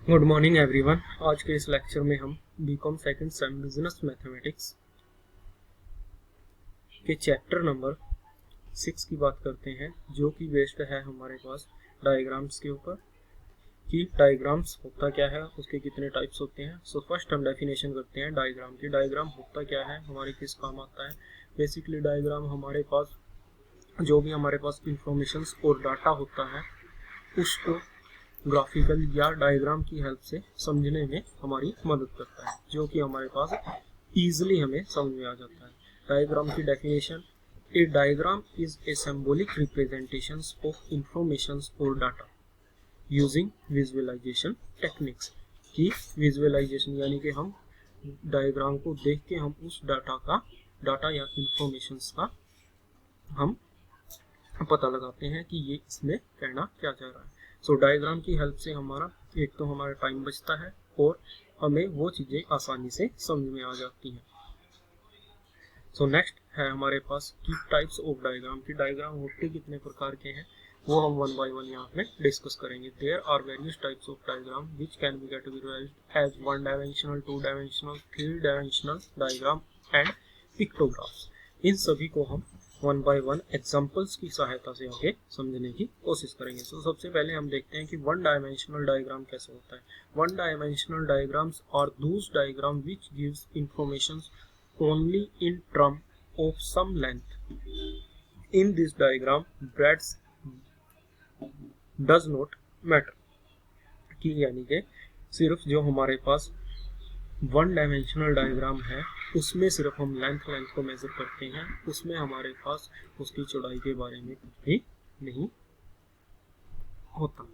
Good morning everyone. आज के इस लेक्चर में हम BCom second sem business mathematics के चैप्टर नंबर 6 की बात करते हैं, जो कि बेस्ड है हमारे पास डायग्राम्स के ऊपर कि डायग्राम्स होता क्या है, उसके कितने टाइप्स होते हैं। सो फर्स्ट हम डेफिनेशन करते हैं डायग्राम की। डायग्राम होता क्या है, हमारे किस काम आता है। बेसिकली डायग्राम हमारे पास जो भी हमारे पास इंफॉर्मेशंस और डाटा होता है उसको ग्राफिकल या डायग्राम की हेल्प से समझने में हमारी मदद करता है, जो कि हमारे पास इजीली हमें समझ में आ जाता है। डायग्राम की definition: A diagram is a symbolic representation of information और डाटा यूजिंग विजुअलाइजेशन टेक्निक्स। की विजुअलाइजेशन यानी कि हम डायग्राम को देख के हम उस डाटा या इंफॉर्मेशन का हम पता लगाते हैं कि ये इसमें कहना क्या चाह रहा है। सो डायग्राम की हेल्प से हमारा एक तो हमारा टाइम बचता है और हमें वो चीज़ें आसानी से समझ में आ जाती हैं। सो नेक्स्ट है हमारे पास की टाइप्स ऑफ डायग्राम की। डायग्राम होते कितने प्रकार के हैं वो हम वन बाय वन यहाँ पे डिस्कस करेंगे। There are various types of diagram which can be categorised as one dimensional, two dimensional, three dimensional diagram and pictographs. इन सभी को हम वन बाय वन एग्जांपल्स की सहायता से आगे समझने की कोशिश करेंगे। तो सबसे पहले हम देखते हैं कि वन डायमेंशनल डायग्राम कैसे होता है। One dimensional diagrams are those diagram which gives information only in term of some length. In this diagram, breadth does not matter. कि यानी कि सिर्फ जो हमारे पास वन डायमेंशनल डायग्राम है उसमें सिर्फ हम लेंथ को मेजर करते हैं, उसमें हमारे पास उसकी चौड़ाई के बारे में कुछ भी नहीं होता।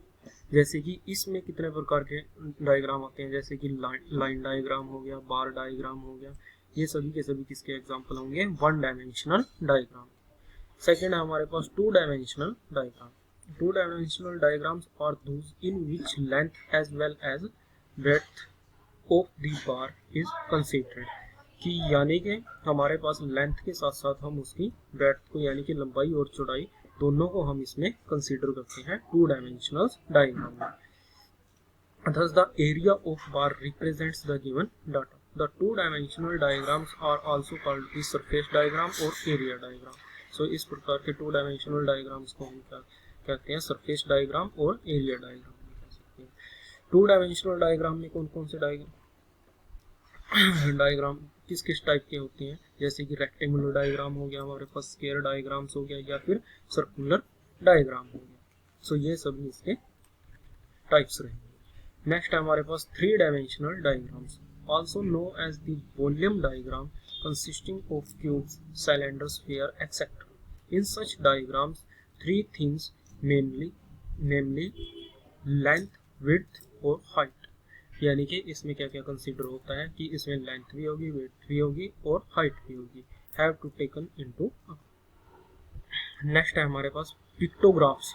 जैसे कि इसमें कितने प्रकार के डायग्राम होते हैं, जैसे कि लाइन डायग्राम हो गया, बार डायग्राम हो गया, ये सभी के सभी किसके एग्जाम्पल होंगे, वन डायमेंशनल डायग्राम। सेकेंड है हमारे पास two dimensional diagram. Two dimensional diagrams are those in which length as well as breadth of the bar is considered. कि यानी कि हमारे पास लेंथ के साथ साथ हम उसकी ब्रेड्थ को यानी कि लंबाई और चौड़ाई दोनों को हम इसमें कंसीडर करते हैं टू डायमेंशनल डायग्राम में। Thus the area of bar represents the given data. The two-dimensional diagrams are also called the surface diagram or area diagram. So इस प्रकार के टू डायमेंशनल डायग्राम्स को हम क्या कहते हैं, सरफेस डायग्राम और एरिया डायग्राम कह सकते हैं। टू डायमेंशनल डायग्राम में कौन कौन से डायग्राम किस किस टाइप के होते हैं, जैसे कि रेक्टेंगुलर डायग्राम हो गया, हमारे पास स्क्वायर डायग्राम्स हो गया, या फिर सर्कुलर डायग्राम हो गया। सो ये सभी इसके टाइप्स रहेंगे। नेक्स्ट है हमारे पास three dimensional diagrams, also known as the volume diagram, consisting of cubes, cylinders, sphere, etc. In such diagrams, three things namely length, width और height। यानी कि इसमें क्या क्या कंसीडर होता है कि इसमें लेंथ भी होगी, विड्थ भी होगी और हाइट भी होगी, have to taken into. Next है हमारे पास pictographs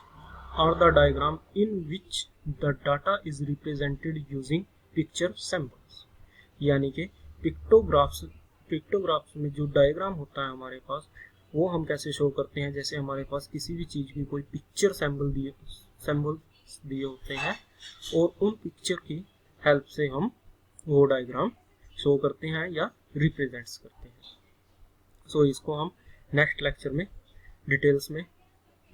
are the diagram in which the data is represented using picture symbols। यानी कि पिक्टोग्राफ्स में जो डायग्राम होता है हमारे पास वो हम कैसे शो करते हैं, जैसे हमारे पास किसी भी चीज़ की कोई पिक्चर सिंबल दिए होते हैं और उन पिक्चर की हेल्प से हम वो डायग्राम शो करते हैं या रिप्रेजेंट्स करते हैं। सो इसको हम नेक्स्ट लेक्चर में डिटेल्स में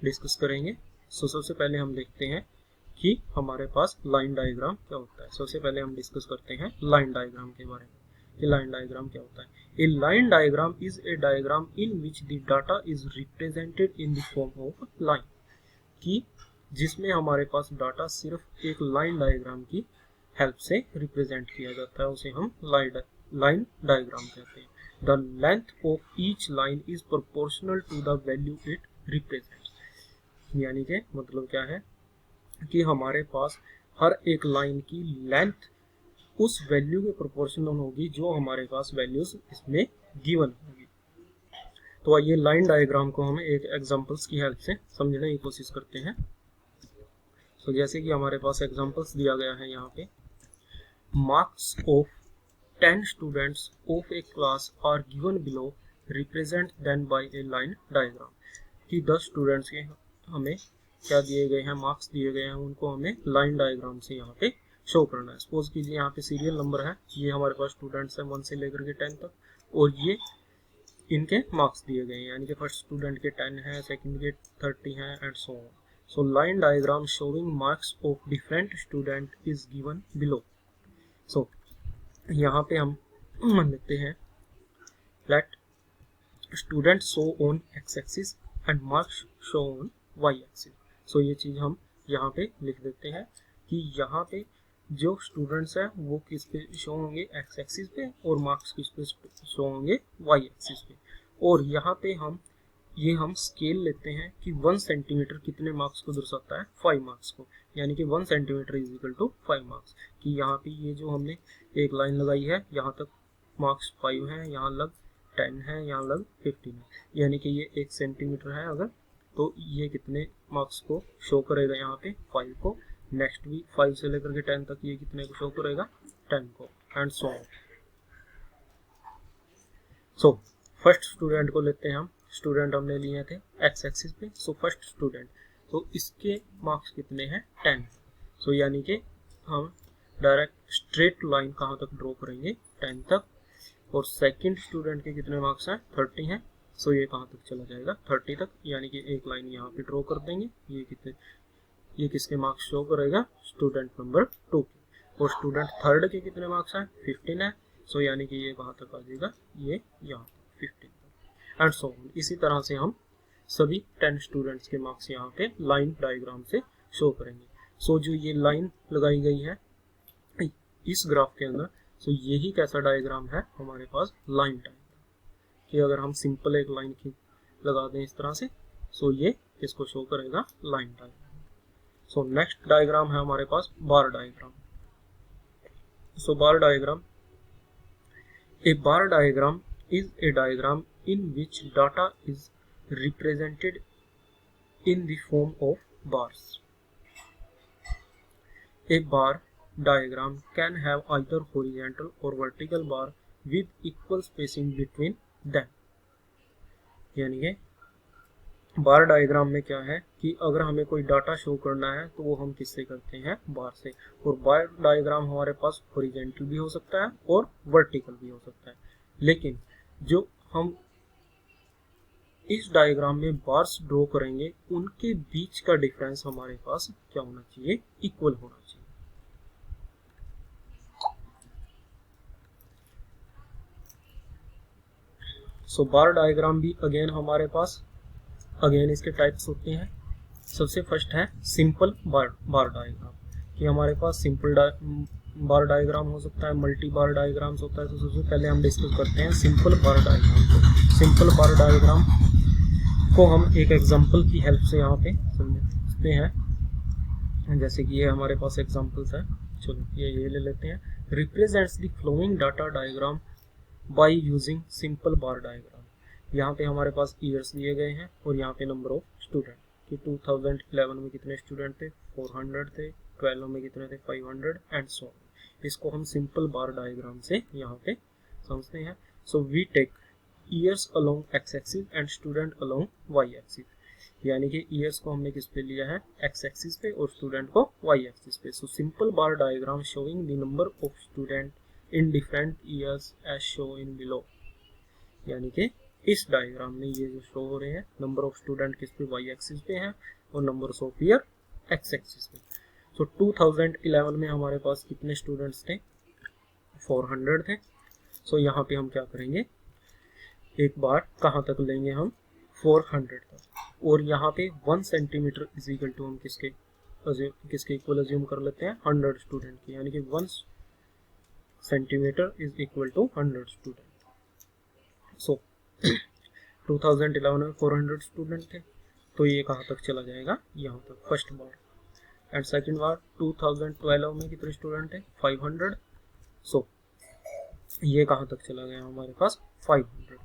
डिस्कस करेंगे। सबसे पहले हम देखते हैं कि हमारे पास लाइन डायग्राम क्या होता है। सबसे पहले हम डिस्कस करते हैं लाइन डायग्राम के बारे में कि लाइन डायग्राम क्या होता है। A line diagram is a diagram in which the data is represented in the form of line. कि जिसमें हमारे पास डाटा सिर्फ एक लाइन डायग्राम की हेल्प से रिप्रेजेंट किया जाता है, उसे हम लाइन डायग्राम कहते हैं। The length of each line is proportional to the value it represent. यानी कि मतलब क्या है कि हमारे पास हर एक लाइन की लेंथ उस वैल्यू के प्रोपोर्शनल होगी जो हमारे पास वैल्यूज इसमें गिवन होगी। तो आइए लाइन डायग्राम को हम एक एग्जांपल्स की हेल्प से समझने की कोशिश करते हैं। तो जैसे कि हमारे पास एग्जांपल्स दिया गया है यहाँ पे, marks of 10 students of a class are given below, represent then by a line diagram. कि 10 स्टूडेंट्स के हमें क्या दिए गए हैं, मार्क्स दिए गए हैं, उनको हमें लाइन डायग्राम से यहाँ पे शो करना है। सपोज कीजिए यहाँ पे सीरियल नंबर है, ये हमारे पास स्टूडेंट्स हैं 1 से लेकर के 10 तक, और ये इनके मार्क्स दिए गए हैं, यानी कि फर्स्ट स्टूडेंट के 10 हैं, सेकंड के 30 हैं, and so on. So line diagram showing marks of different student is given below. So यहाँ पे हम लिखते हैं let student show on X axis and marks show on Y axis. So ये चीज़ हम यहाँ पे लिख देते हैं कि यहाँ पे जो स्टूडेंट्स हैं वो किस पे शो होंगे, एक्स एक्सिस पे, और मार्क्स किस पे शो होंगे, वाई एक्सिस पे। और यहाँ पे हम स्केल लेते हैं कि 1 सेंटीमीटर कितने मार्क्स को दर्शाता है, 5 मार्क्स को, यानी कि 1 centimetre is equal to 5 marks. कि यहाँ पे ये जो हमने एक लाइन लगाई है, यहाँ तक मार्क्स 5 हैं, यहाँ लग 10 है, यहाँ लग 15 है, यानी कि ये 1 सेंटीमीटर है अगर, तो ये कितने मार्क्स को शो करेगा, यहाँ पे 5 को। नेक्स्ट भी 5 से लेकर के 10 तक ये कितने को शो करेगा, 10 को, and so on. So first student को लेते हैं हम, स्टूडेंट हमने लिए थे एक्स एक्सिस पे। सो फर्स्ट स्टूडेंट, तो इसके मार्क्स कितने हैं, 10। सो यानी कि हम डायरेक्ट स्ट्रेट लाइन कहाँ तक ड्रॉ करेंगे, 10 तक। और सेकंड स्टूडेंट के कितने मार्क्स हैं, 30 हैं। सो ये कहाँ तक चला जाएगा, 30 तक, यानी कि एक लाइन यहाँ पे ड्रॉ कर देंगे। ये किसके मार्क्स शो करेगा, स्टूडेंट नंबर 2 के। और स्टूडेंट थर्ड के कितने मार्क्स हैं, 15 है। सो यानी कि ये कहाँ तक आ जाएगा, ये यहाँ 15 तक, एंड सो ऑन। इसी तरह से हम सभी 10 स्टूडेंट्स के मार्क्स यहाँ पे लाइन डायग्राम से शो करेंगे। सो जो ये लाइन लगाई गई है इस ग्राफ के अंदर, सो यही कैसा डायग्राम है हमारे पास, लाइन डायग्राम। कि अगर हम सिंपल एक लाइन लगा दें इस तरह से, सो ये इसको शो करेगा, line diagram. So next diagram है हमारे पास bar diagram. So bar diagram, a bar diagram is a diagram in which data is represented in the form of bars. A bar diagram can have either horizontal or vertical bar with equal spacing between them. यानी कि बार diagram में क्या है कि अगर हमें कोई data show करना है तो वो हम किससे करते हैं, बार से। और बार डायग्राम हमारे पास हॉरिजॉन्टल भी हो सकता है और वर्टिकल भी हो सकता है, लेकिन जो हम इस डायग्राम में बार्स ड्रॉ करेंगे उनके बीच का डिफरेंस हमारे पास क्या होना चाहिए, इक्वल होना चाहिए। सो बार डायग्राम भी अगेन हमारे पास इसके टाइप्स होते हैं। सबसे फर्स्ट है सिंपल बार डायग्राम, कि हमारे पास सिंपल बार डायग्राम हो सकता है, मल्टी बार डायग्राम्स होता है। तो सबसे पहले हम डिस्कस करते हैं सिंपल बार डायग्राम को। सिंपल बार डायग्राम को हम एक एग्जांपल की हेल्प से यहाँ पे समझते हैं। जैसे कि ये हमारे पास एग्जांपल्स है, चलो ये ले लेते हैं। Represents the following data diagram by using simple bar diagram. यहाँ पे हमारे पास ईयर्स दिए गए हैं और यहाँ पे नंबर ऑफ स्टूडेंट, कि 2011 में कितने स्टूडेंट थे, 400 थे, 12 में कितने थे, 500, एंड सो ऑन। इसको हम सिंपल बार डायग्राम से यहाँ पे समझते हैं। So we take years along x axis and student along y axis, यानी कि ईयर्स को हमने किस पे लिया है, एक्स एक्सिस पे, और स्टूडेंट को वाई एक्सिस पे। So simple bar diagram showing the number of student in different years as show in below. यानी कि इस डायग्राम में ये जो शो हो रहे हैं, नंबर ऑफ स्टूडेंट किस पे, वाई एक्सिस पे है, और number of year x axis पे। सो 2011 में हमारे पास कितने स्टूडेंट्स थे, 400 थे। सो यहाँ पे हम क्या करेंगे, एक बार कहाँ तक लेंगे हम, 400 तक, और यहाँ पे 1 सेंटीमीटर इज इक्वल टू हम किसके इक्वल अज्यूम कर लेते हैं, 100 स्टूडेंट की, यानी कि 1 centimetre is equal to 100 student. So 2011 में 400 स्टूडेंट थे, तो ये कहाँ तक चला जाएगा, यहाँ तक, फर्स्ट बार। एंड सेकंड बार 2012 में कितने स्टूडेंट थे, 500। सो ये कहाँ तक चला गया हमारे पास, 500।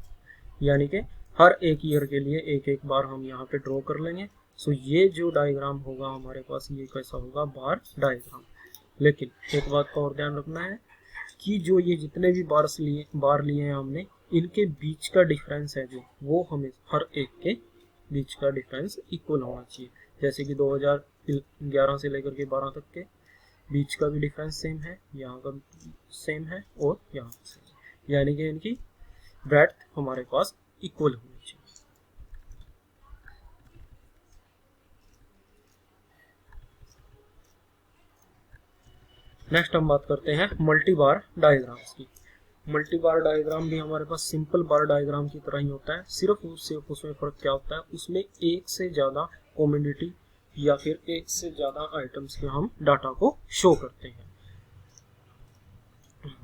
यानी कि हर एक ईयर के लिए एक एक बार हम यहाँ पे ड्रॉ कर लेंगे। सो ये जो डायग्राम होगा हमारे पास, ये कैसा होगा, बार डायग्राम। लेकिन एक बात का और ध्यान रखना है कि जो ये जितने भी बार लिए हैं हमने, इनके बीच का डिफरेंस है जो, वो हमें हर एक के बीच का डिफरेंस इक्वल होना चाहिए। जैसे कि 2011 से लेकर के 12 तक के बीच का भी डिफरेंस सेम है, यहाँ का सेम है और यहाँ का सेम है, यानी कि इनकी ब्रेड्थ हमारे पास इक्वल होनी चाहिए। नेक्स्ट हम बात करते हैं मल्टी बार डायग्राम्स की। मल्टी बार डायग्राम भी हमारे पास सिंपल बार डायग्राम की तरह ही होता है, सिर्फ उसमें फर्क क्या होता है, उसमें एक से ज़्यादा कॉमोडिटी या फिर एक से ज़्यादा आइटम्स के हम डाटा को शो करते हैं,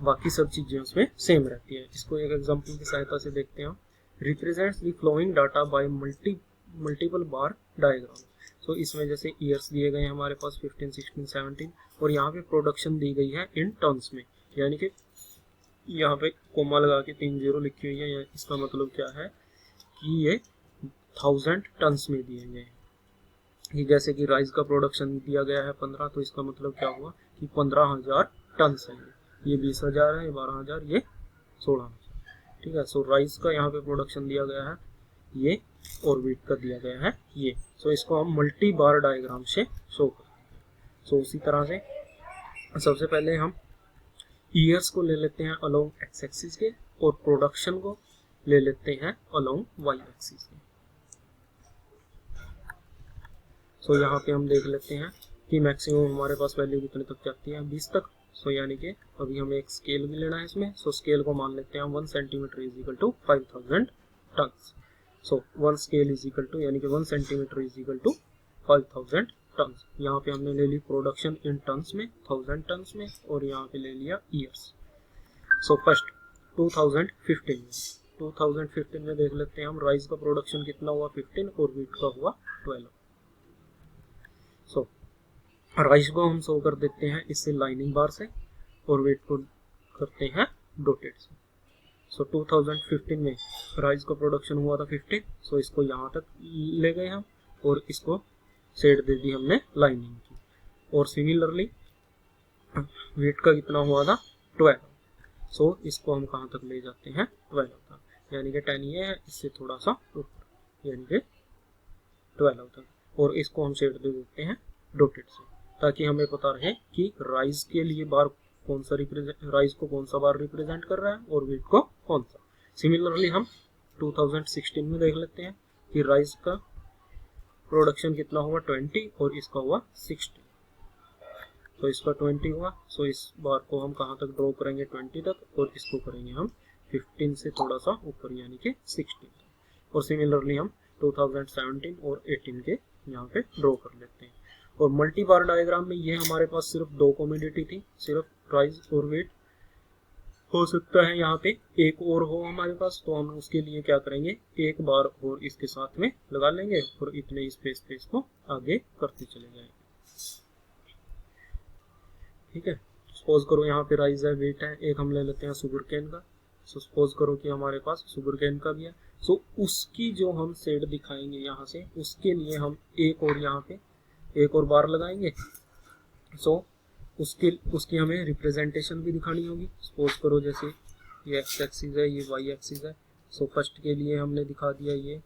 बाकी सब चीज़ें उसमें सेम रहती है। इसको एक एग्जांपल की सहायता से देखते हैं हम। Represents the following data by multiple bar diagram. So इसमें जैसे ईयर्स दिए गए हैं हमारे पास 15, 16, 17 और यहाँ पे प्रोडक्शन दी गई है इन टन्स में, यानी कि यहाँ पे कोमा लगा के 3 0 लिखी हुई है, इसका मतलब क्या है कि ये 1000 टन्स में दिए गए हैं। ये जैसे कि राइस का प्रोडक्शन दिया गया है 15, तो इसका मतलब क्या हुआ कि 15,000 टन्स है, ये 20,000 है, ये 12,000, ये 16,000। ठीक है, सो राइस का यहाँ पे प्रोडक्शन दिया गया है ये, और वीट का दिया गया है ये। सो इसको हम मल्टी बार डायग्राम से शो करते हैं। सो उसी तरह से सबसे पहले हम ईयर्स को ले लेते हैं अलोंग एक्स एक्सिस के, और प्रोडक्शन को ले लेते हैं अलोंग वाई एक्सिस के। सो यहाँ पे हम देख लेते हैं कि मैक्सिमम हमारे पास वैल्यू कितने तक जाती है, 20 तक। सो यानी कि अभी हमें एक स्केल भी लेना है इसमें। सो स्केल को मान लेते हैं 1 centimetre is equal to 5000 tons. So 1 scale is equal to, यानी कि 1 centimetre is equal to 5000 tons. यहाँ पे हमने ले ली प्रोडक्शन इन टन्स में 1000 टन्स में, और यहाँ पे ले लिया ईयर्स। सो फर्स्ट 2015 में देख लेते हैं हम राइस का प्रोडक्शन कितना हुआ 15 और वीट का हुआ 12। सो राइस को हम शो कर देते हैं इससे लाइनिंग बार से, और वेट को करते हैं डॉटेड से। सो 2015 में राइस का प्रोडक्शन हुआ था 15, सो इसको यहाँ तक ले गए हम, और इसको शेड दे दी हमने लाइनिंग की। और सिमिलरली वेट का कितना हुआ था 12, सो इसको हम कहाँ तक ले जाते हैं 12 तक, यानी कि 10 ये है, इससे थोड़ा सा ऊपर, यानी कि 12 तक, और इसको हम शेड दे देते हैं डॉटेड से, ताकि हमें पता रहे कि राइस के लिए बार कौन सा राइस को कौन सा बार रिप्रेजेंट कर रहा है और वीट को कौन सा। सिमिलरली हम 2016 में देख लेते हैं कि राइस का प्रोडक्शन कितना हुआ 20 और इसका हुआ 60। तो इसका 20 हुआ, सो इस बार को हम कहाँ तक ड्रॉ करेंगे 20 तक, और इसको करेंगे हम 15 से थोड़ा सा ऊपर, यानी कि 16 तक। और सिमिलरली हम 2017 और 18 के यहाँ पे ड्रॉ कर लेते हैं। और मल्टी बार डायग्राम में ये हमारे पास सिर्फ 2 कमोडिटी थी, सिर्फ राइस और वेट। हो सकता है यहाँ पे एक और हो हमारे पास, तो हम उसके लिए क्या करेंगे, एक बार और इसके साथ में लगा लेंगे और इतने स्पेस पे इसको आगे करते चले जाएंगे। ठीक है, सपोज करो यहाँ पे राइस है, वेट है, एक हम ले लेते हैं शुगर केन का। सो सपोज करो कि हमारे पास शुगर केन का भी है। सो उसकी जो हम शेड दिखाएंगे यहाँ से, उसके लिए हम एक और यहाँ पे एक और बार लगाएंगे। सो उसकी हमें रिप्रेजेंटेशन भी दिखानी होगी। सपोज करो जैसे ये एक्स एक्सिस है, ये वाई एक्सिस है। सो फर्स्ट के लिए हमने दिखा दिया ये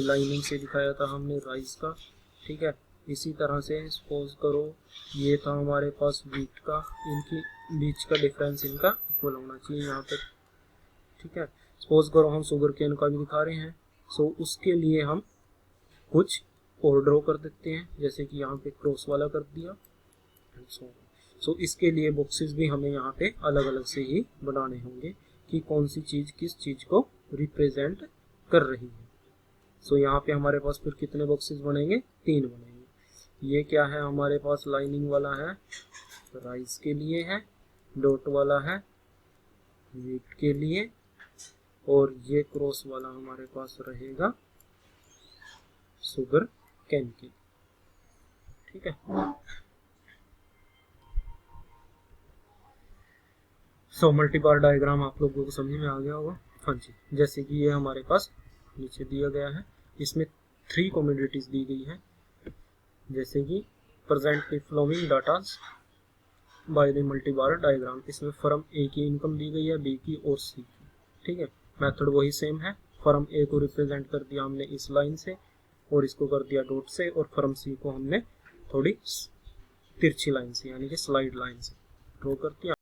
लाइनिंग से दिखाया था हमने राइस का। ठीक है, इसी तरह से सपोज करो ये था हमारे पास वीट का, इनकी बीच का डिफरेंस इनका इक्वल होना चाहिए यहाँ पे। ठीक है, सपोज करो हम शुगर केन का भी दिखा रहे हैं। सो उसके लिए हम कुछ और ड्रॉ कर देते हैं, जैसे कि यहाँ पे क्रॉस वाला कर दिया। सो इसके लिए बॉक्सेस भी हमें यहाँ पे अलग अलग से ही बनाने होंगे कि कौन सी चीज किस चीज को रिप्रेजेंट कर रही है। सो यहाँ पे हमारे पास फिर कितने बॉक्सेस बनेंगे, 3 बनेंगे। ये क्या है हमारे पास, लाइनिंग वाला है राइस के लिए है, डॉट वाला है वीट के लिए, और ये क्रॉस वाला हमारे पास रहेगा शुगर केन के। ठीक है, सो मल्टी बार डायग्राम आप लोगों को समझ में आ गया होगा। हाँ जी, जैसे कि ये हमारे पास नीचे दिया गया है, इसमें 3 कमोडिटीज दी गई है, जैसे कि present the following data by the multi bar diagram. इसमें फर्म ए की इनकम दी गई है, बी की और सी की। ठीक है, मेथड वही सेम है। फर्म ए को रिप्रेजेंट कर दिया हमने इस लाइन से, और इसको कर दिया डॉट से, और फर्म सी को हमने थोड़ी तिरछी लाइन से यानी कि स्लाइड लाइन से ड्रॉ करती हैं।